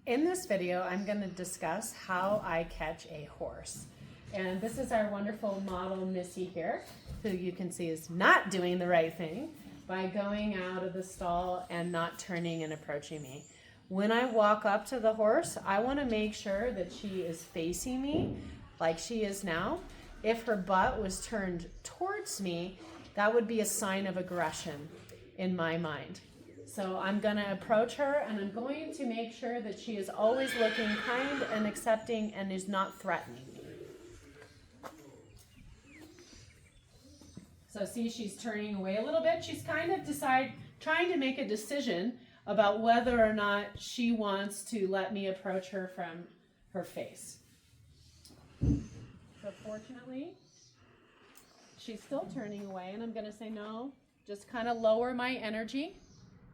In this video, I'm going to discuss how I catch a horse. And this is our wonderful model Missy here, who you can see is not doing the right thing by going out of the stall and not turning and approaching me. When I walk up to the horse, I want to make sure that she is facing me like she is now. If her butt was turned towards me, that would be a sign of aggression in my mind. So I'm going to approach her and I'm going to make sure that she is always looking kind and accepting and is not threatening me. So see, she's turning away a little bit. She's kind of trying to make a decision about whether or not she wants to let me approach her from her face. So fortunately, she's still turning away, and I'm going to say no. Just kind of lower my energy,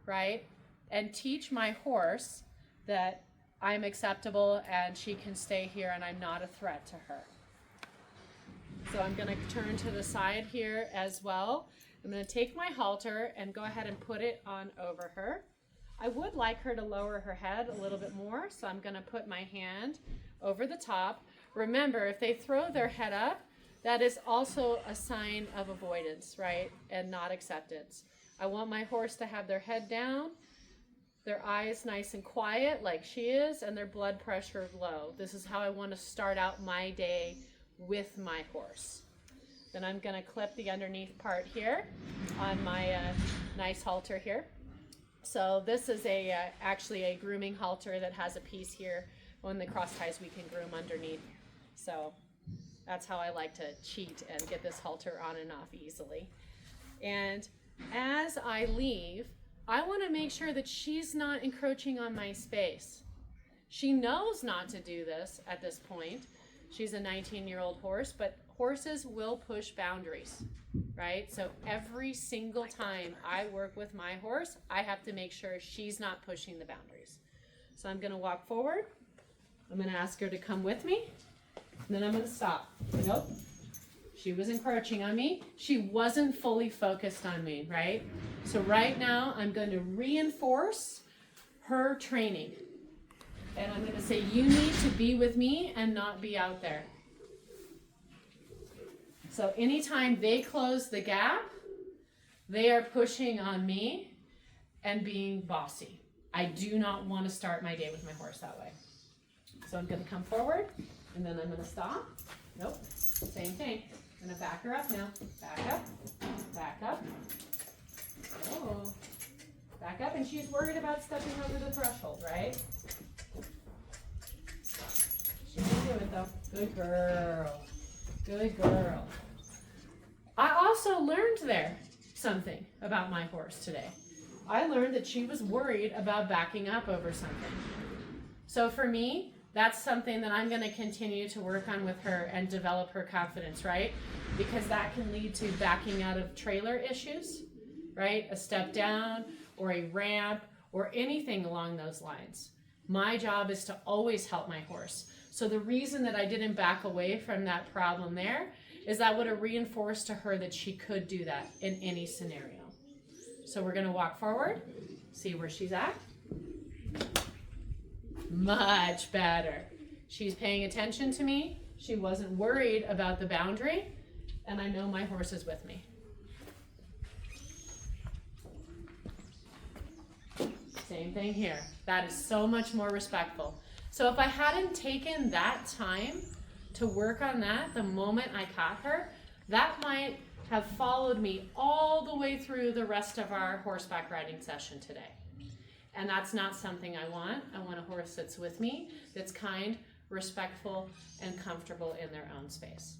right? And teach my horse that I'm acceptable and she can stay here and I'm not a threat to her. So I'm going to turn to the side here as well. I'm going to take my halter and go ahead and put it on over her. I would like her to lower her head a little bit more, so I'm going to put my hand over the top. Remember, if they throw their head up, that is also a sign of avoidance, right? And not acceptance. I want my horse to have their head down, their eyes nice and quiet like she is, and their blood pressure low. This is how I want to start out my day with my horse. Then I'm going to clip the underneath part here on my nice halter here. So this is actually a grooming halter that has a piece here. When the cross ties, we can groom underneath. So that's how I like to cheat and get this halter on and off easily. And as I leave, I want to make sure that she's not encroaching on my space. She knows not to do this at this point. She's a 19-year-old horse, but horses will push boundaries, right? So every single time I work with my horse, I have to make sure she's not pushing the boundaries. So I'm going to walk forward. I'm going to ask her to come with me. And then I'm going to stop. Nope. She was encroaching on me. She wasn't fully focused on me, right? So right now, I'm going to reinforce her training. And I'm going to say, you need to be with me and not be out there. So anytime they close the gap, they are pushing on me and being bossy. I do not want to start my day with my horse that way. So I'm going to come forward, and then I'm going to stop. Nope, same thing. I'm going to back her up now. Back up, back up. Oh, back up, and she's worried about stepping over the threshold, right? She can do it, though. Good girl. Good girl. I also learned there something about my horse today. I learned that she was worried about backing up over something. So for me, that's something that I'm going to continue to work on with her and develop her confidence, right? Because that can lead to backing out of trailer issues, right? A step down or a ramp or anything along those lines. My job is to always help my horse. So the reason that I didn't back away from that problem there is that would have reinforced to her that she could do that in any scenario. So we're going to walk forward, see where she's at. Much better. She's paying attention to me. She wasn't worried about the boundary, and I know my horse is with me. Same thing here. That is so much more respectful. So if I hadn't taken that time to work on that the moment I caught her, that might have followed me all the way through the rest of our horseback riding session today. And that's not something I want. I want a horse that's with me, that's kind, respectful, and comfortable in their own space.